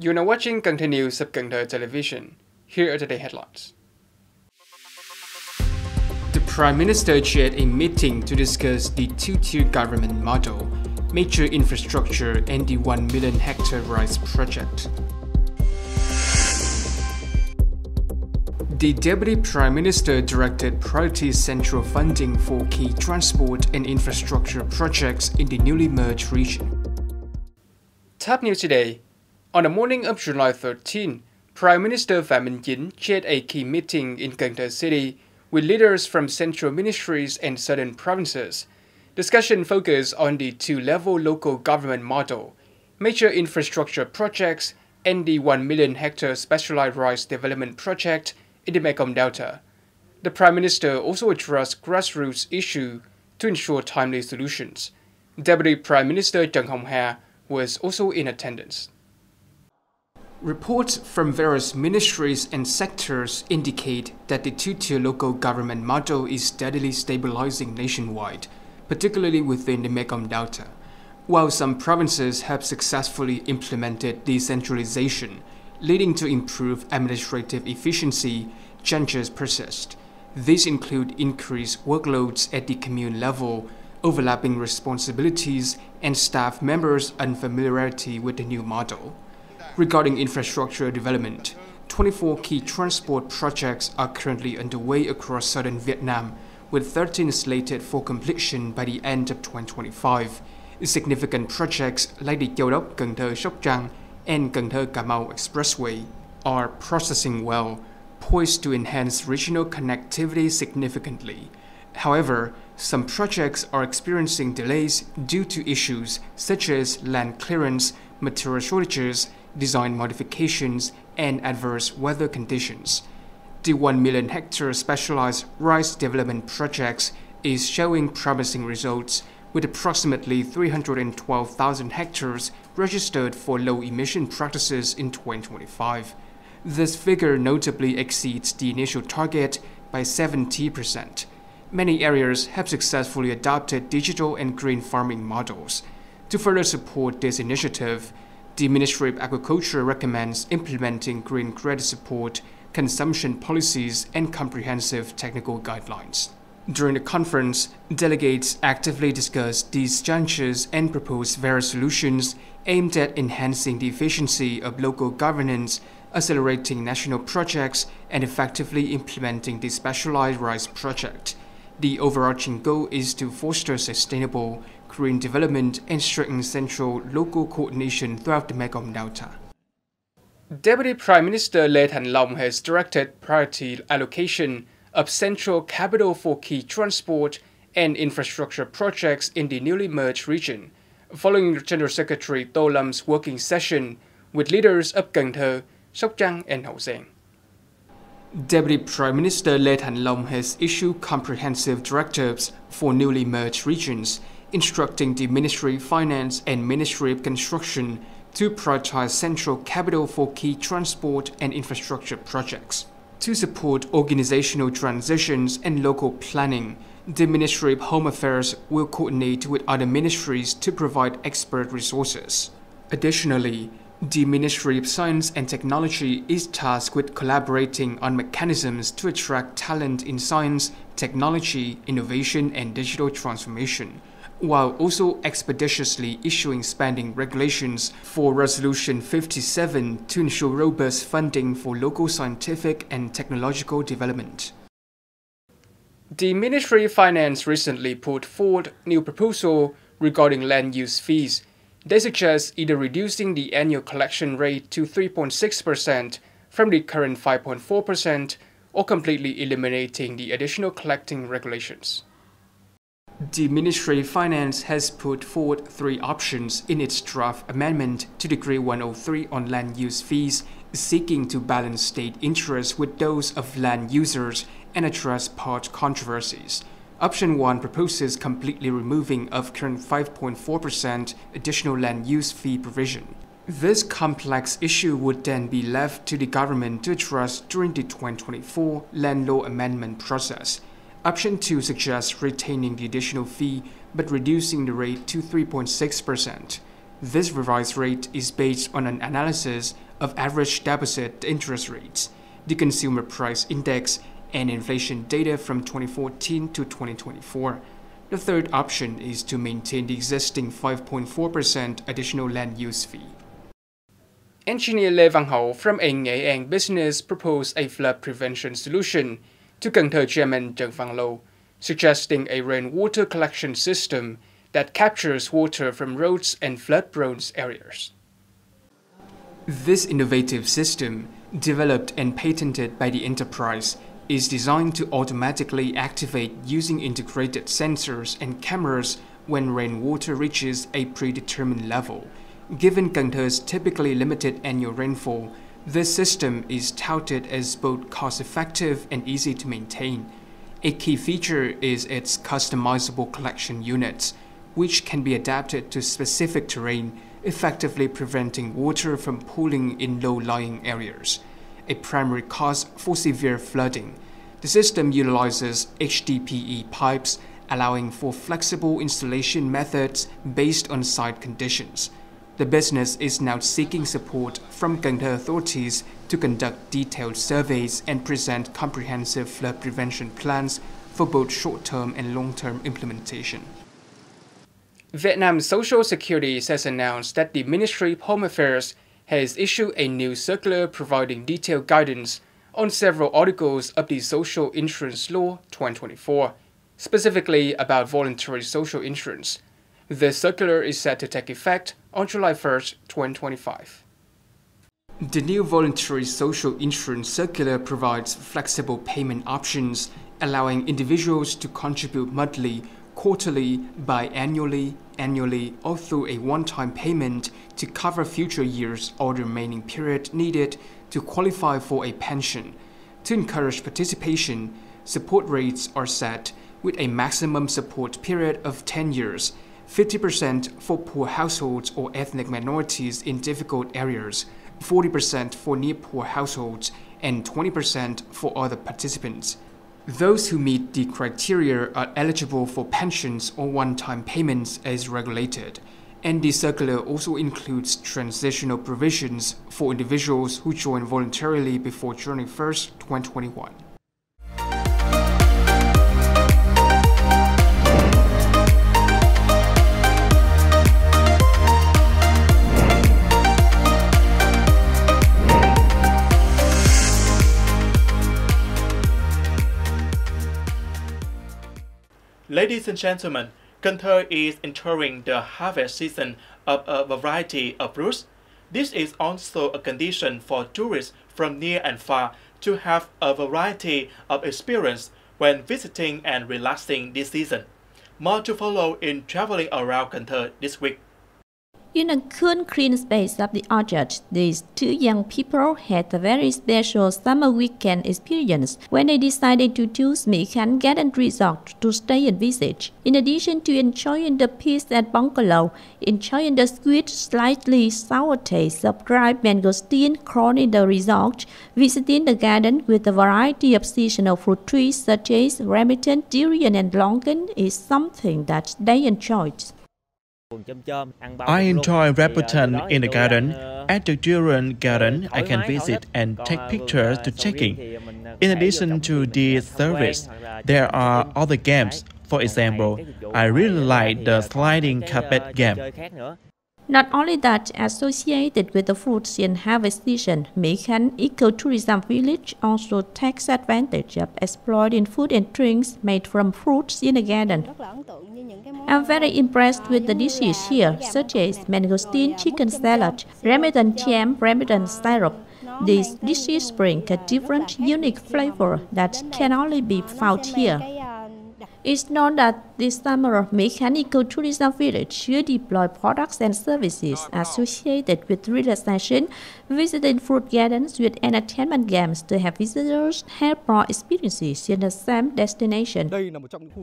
You're now watching Cần Thơ News of Cần Thơ Television. Here are today's headlines. The Prime Minister chaired a meeting to discuss the two-tier government model, major infrastructure and the 1 million hectare rice project. The Deputy Prime Minister directed priority central funding for key transport and infrastructure projects in the newly merged region. Top news today. On the morning of July 13, Prime Minister Phạm Minh Chính chaired a key meeting in Cần Thơ City with leaders from central ministries and southern provinces. Discussion focused on the two-level local government model, major infrastructure projects, and the 1 million hectare specialized rice development project in the Mekong Delta. The Prime Minister also addressed grassroots issues to ensure timely solutions. Deputy Prime Minister Trần Hồng Hà was also in attendance. Reports from various ministries and sectors indicate that the two-tier local government model is steadily stabilizing nationwide, particularly within the Mekong Delta. While some provinces have successfully implemented decentralization, leading to improved administrative efficiency, challenges persist. These include increased workloads at the commune level, overlapping responsibilities, and staff members' unfamiliarity with the new model. Regarding infrastructure development, 24 key transport projects are currently underway across southern Vietnam, with 13 slated for completion by the end of 2025. Significant projects like the Châu Đốc Cần Thơ Sóc Trăng and Cần Thơ Cà Mau Expressway are processing well, poised to enhance regional connectivity significantly. However, some projects are experiencing delays due to issues such as land clearance, material shortages, design modifications, and adverse weather conditions. The 1 million hectare specialized rice development projects is showing promising results, with approximately 312,000 hectares registered for low emission practices in 2025. This figure notably exceeds the initial target by 70%. Many areas have successfully adopted digital and green farming models. To further support this initiative, the Ministry of Agriculture recommends implementing green credit support, consumption policies, and comprehensive technical guidelines. During the conference, delegates actively discussed these challenges and proposed various solutions aimed at enhancing the efficiency of local governance, accelerating national projects, and effectively implementing the specialized rice project. The overarching goal is to foster sustainable, green development and strengthen central-local coordination throughout the Mekong Delta. Deputy Prime Minister Lê Thành Long has directed priority allocation of central capital for key transport and infrastructure projects in the newly merged region, following General Secretary Tô Lâm working session with leaders of Cần Thơ, Sóc Trăng, and Hậu Giang. Deputy Prime Minister Lê Thành Long has issued comprehensive directives for newly merged regions, instructing the Ministry of Finance and Ministry of Construction to prioritize central capital for key transport and infrastructure projects. To support organizational transitions and local planning, the Ministry of Home Affairs will coordinate with other ministries to provide expert resources. Additionally, the Ministry of Science and Technology is tasked with collaborating on mechanisms to attract talent in science, technology, innovation, and digital transformation, while also expeditiously issuing spending regulations for Resolution 57 to ensure robust funding for local scientific and technological development. The Ministry of Finance recently put forward new proposal regarding land use fees. They suggest either reducing the annual collection rate to 3.6% from the current 5.4% or completely eliminating the additional collecting regulations. The Ministry of Finance has put forward three options in its draft amendment to Decree 103 on land use fees, seeking to balance state interests with those of land users and address past controversies. Option 1 proposes completely removing of current 5.4% additional land use fee provision. This complex issue would then be left to the government to address during the 2024 land law amendment process. Option 2 suggests retaining the additional fee but reducing the rate to 3.6%. This revised rate is based on an analysis of average deposit interest rates, the consumer price index, and inflation data from 2014 to 2024. The third option is to maintain the existing 5.4% additional land use fee. Engineer Lê Văn Hậu from A Nghệ An Business proposed a flood prevention solution to Cần Thơ Chairman Trần Văn Lâu, suggesting a rainwater collection system that captures water from roads and flood-prone areas. This innovative system, developed and patented by the enterprise, is designed to automatically activate using integrated sensors and cameras when rainwater reaches a predetermined level. Given Cần Thö's typically limited annual rainfall, this system is touted as both cost-effective and easy to maintain. A key feature is its customizable collection units, which can be adapted to specific terrain, effectively preventing water from pooling in low-lying areas, a primary cause for severe flooding. The system utilizes HDPE pipes, allowing for flexible installation methods based on site conditions. The business is now seeking support from Cần Thơ authorities to conduct detailed surveys and present comprehensive flood prevention plans for both short-term and long-term implementation. Vietnam Social Security has announced that the Ministry of Home Affairs has issued a new circular providing detailed guidance on several articles of the Social Insurance Law 2024, specifically about voluntary social insurance. The circular is set to take effect on July 1, 2025. The new voluntary social insurance circular provides flexible payment options, allowing individuals to contribute monthly, quarterly, biannually, annually, or through a one-time payment to cover future years or the remaining period needed to qualify for a pension. To encourage participation, support rates are set with a maximum support period of 10 years, 50% for poor households or ethnic minorities in difficult areas, 40% for near-poor households, and 20% for other participants. Those who meet the criteria are eligible for pensions or one-time payments as regulated, and the circular also includes transitional provisions for individuals who join voluntarily before January 1, 2021. Ladies and gentlemen, Cần Thơ is entering the harvest season of a variety of fruits. This is also a condition for tourists from near and far to have a variety of experience when visiting and relaxing this season. More to follow in traveling around Cần Thơ this week. In a cool, clean space of the orchard, these two young people had a very special summer weekend experience when they decided to choose Mỹ Khánh Garden Resort to stay and visit. In addition to enjoying the peace at bungalow, enjoying the sweet, slightly sour taste of dried mangosteen grown in the resort, visiting the garden with a variety of seasonal fruit trees such as rambutan, durian, and longan is something that they enjoyed. I enjoy rambutan in the garden. At the durian garden, I can visit and take pictures to check-in. In addition to this service, there are other games. For example, I really like the sliding carpet game. Not only that, associated with the fruits in harvest season, Mỹ Khánh Ecotourism Village also takes advantage of exploiting food and drinks made from fruits in the garden. I'm very impressed with the dishes here, such as mangosteen chicken salad, rambutan jam, rambutan syrup. These dishes bring a different, unique flavor that can only be found here. It's known that this summer, Mỹ Khánh Ecotourism Village will deploy products and services associated with relaxation, visiting fruit gardens with entertainment games to have visitors have more experiences in the same destination.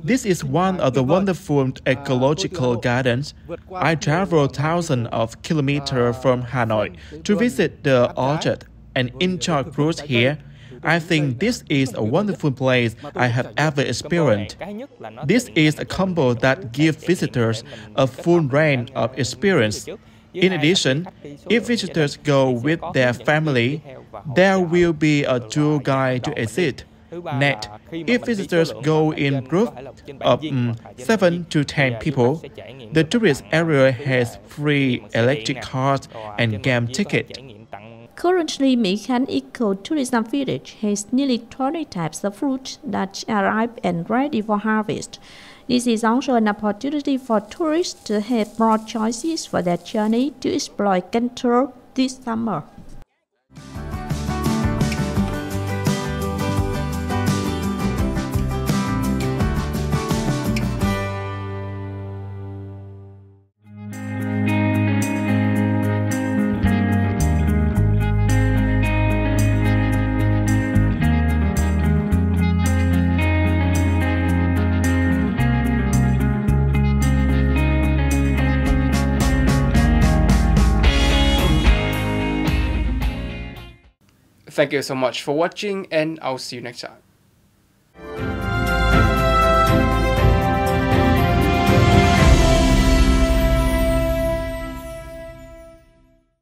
This is one of the wonderful ecological gardens. I travel thousands of kilometers from Hanoi to visit the orchard and enjoy fruits here. I think this is a wonderful place I have ever experienced. This is a combo that gives visitors a full range of experience. In addition, if visitors go with their family, there will be a tour guide to assist. Next, if visitors go in groups of 7 to 10 people, the tourist area has free electric cars and game tickets. Currently, Mỹ Khánh Eco-Tourism Village has nearly 20 types of fruit that are ripe and ready for harvest. This is also an opportunity for tourists to have more choices for their journey to explore Cần Thơ this summer. Thank you so much for watching, and I'll see you next time.